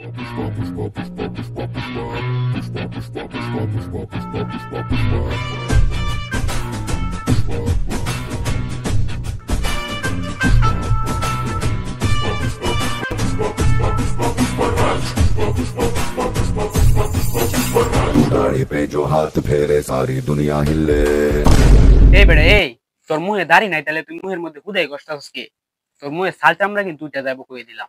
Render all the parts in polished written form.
दाढ़ी पे जो हाथ फेरे सारी दुनिया हिले। এই বেড়া এই তোর মুহে দাড়ি নাই তাহলে তুই মুহের মধ্যে হুদাই কষ্টাস কে? তোর মুহে সাল চামড়া কিন্তু উঠে যাবো কই দিলাম।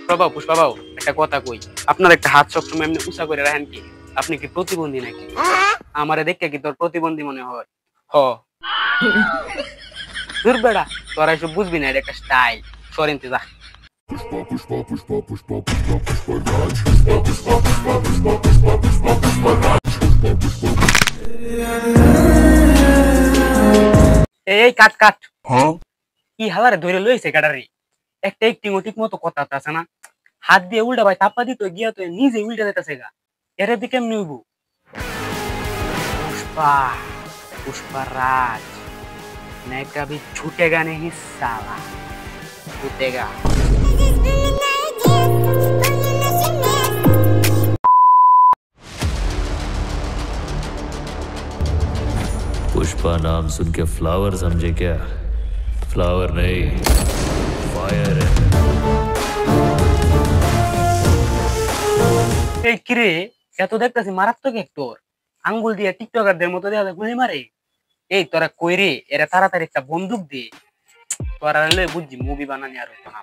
প্রভাও পুষ্পাবাবু একটা কথা কই, আপনার একটা হাত সবসময় এমনি উঁচা করে রাখেন কি? আপনি কি প্রতিবন্ধী নাকি? আমারে দেখে কি তোর প্রতিবন্ধী মনে হয়? হ দূর বেড়া, তোরা এসব বুঝবি না, এটা একটা স্টাইল। সরেনতে যা। এই কাট কাট, কি হালারে ধরে লইছে গাড়ারি? একটা একটিং ঠিক মতো কথা আছে না, হাত দিয়ে উল্টা ভাই চাপা দিত গিয়া তো নিজে উল্টা যেতেছে গা। এর দিকে কেমনি হইব? पुष्पा पुष्पराज मैं कभी छूटेगा नहीं साला, छूटेगा। पुष्पा नाम सुन के फ्लावर समझे क्या? फ्लावर नहीं, फायर है। এই কিরে, এত দেখতেছি মারাত্মক একটর, আঙ্গুল দিয়ে টিকটকারদের মতো দেখা গুলি মারে। এই তোরা কই রে? এরা তাড়াতাড়ি একটা বন্দুক দে, তোরা লই বুঝছি মুভি বানানি আর হতো না।